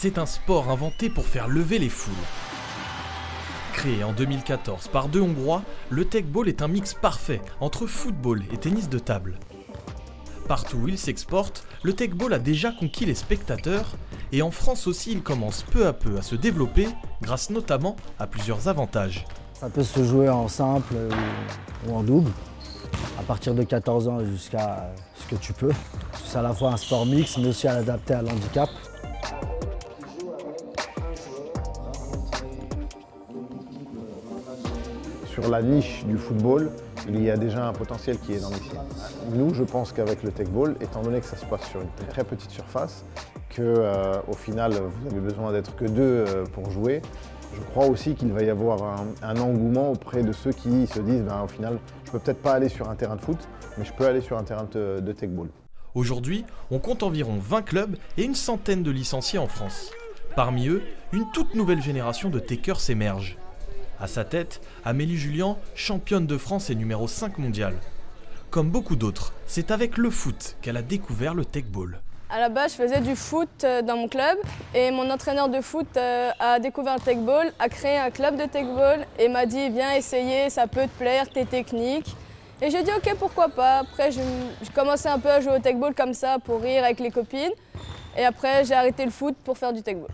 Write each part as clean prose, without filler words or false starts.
c'est un sport inventé pour faire lever les foules. Créé en 2014 par deux Hongrois, le teqball est un mix parfait entre football et tennis de table. Partout où il s'exporte, le teqball a déjà conquis les spectateurs et en France aussi il commence peu à peu à se développer grâce notamment à plusieurs avantages. Ça peut se jouer en simple ou en double, à partir de 14 ans jusqu'à ce que tu peux. C'est à la fois un sport mix mais aussi adapté à l'handicap. Sur la niche du football, il y a déjà un potentiel qui est énorme ici. Nous, je pense qu'avec le teqball, étant donné que ça se passe sur une très petite surface, qu'au final, vous avez besoin d'être que deux pour jouer, je crois aussi qu'il va y avoir un engouement auprès de ceux qui se disent au final, je ne peux peut-être pas aller sur un terrain de foot, mais je peux aller sur un terrain de teqball. Aujourd'hui, on compte environ 20 clubs et une centaine de licenciés en France. Parmi eux, une toute nouvelle génération de teqers s'émerge. À sa tête, Amélie Julian, championne de France et numéro 5 mondiale. Comme beaucoup d'autres, c'est avec le foot qu'elle a découvert le teqball. À la base, je faisais du foot dans mon club et mon entraîneur de foot a découvert le teqball, a créé un club de teqball et m'a dit viens essayer, ça peut te plaire, tes techniques. Et j'ai dit ok, pourquoi pas. Après, j'ai commencé un peu à jouer au teqball comme ça pour rire avec les copines. Et après, j'ai arrêté le foot pour faire du teqball.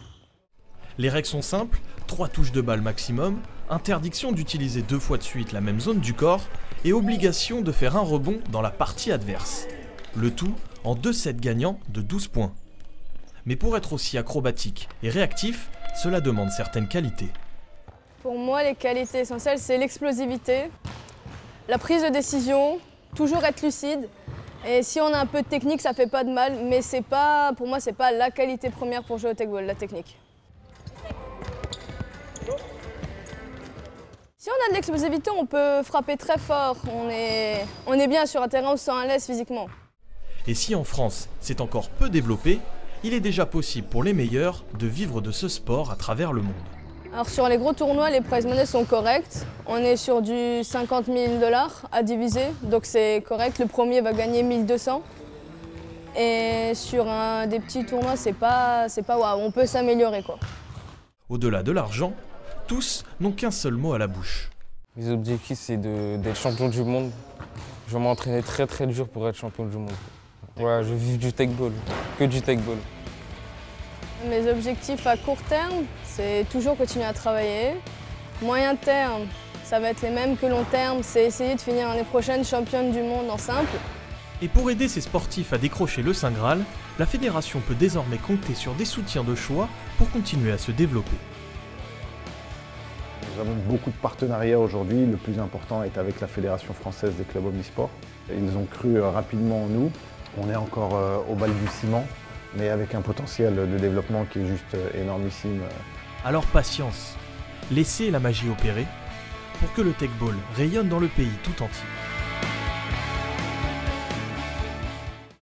Les règles sont simples, 3 touches de balle maximum, interdiction d'utiliser 2 fois de suite la même zone du corps et obligation de faire un rebond dans la partie adverse. Le tout en 2 sets gagnants de 12 points. Mais pour être aussi acrobatique et réactif, cela demande certaines qualités. Pour moi, les qualités essentielles, c'est l'explosivité, la prise de décision, toujours être lucide. Et si on a un peu de technique, ça fait pas de mal, mais pour moi, c'est pas la qualité première pour jouer au teqball, la technique. Si on a de l'explosivité, on peut frapper très fort. On est bien sur un terrain où on se sent à l'aise physiquement. Et si en France, c'est encore peu développé, il est déjà possible pour les meilleurs de vivre de ce sport à travers le monde. Alors sur les gros tournois, les prize money sont corrects. On est sur du 50 000 $ à diviser, donc c'est correct. Le premier va gagner 1200. Et sur des petits tournois, c'est pas waouh, on peut s'améliorer quoi. Au-delà de l'argent, tous n'ont qu'un seul mot à la bouche. Mes objectifs, c'est d'être champion du monde. Je vais m'entraîner très dur pour être champion du monde. Ouais, je vis du teqball, que du teqball. Mes objectifs à court terme, c'est toujours continuer à travailler. Moyen terme, ça va être les mêmes que long terme, c'est essayer de finir l'année prochaine championne du monde en simple. Et pour aider ces sportifs à décrocher le Saint Graal, la fédération peut désormais compter sur des soutiens de choix pour continuer à se développer. Nous avons beaucoup de partenariats aujourd'hui. Le plus important est avec la Fédération française des clubs omnisports. Ils ont cru rapidement en nous. On est encore au balbutiement, mais avec un potentiel de développement qui est juste énormissime. Alors patience, laissez la magie opérer pour que le teqball rayonne dans le pays tout entier.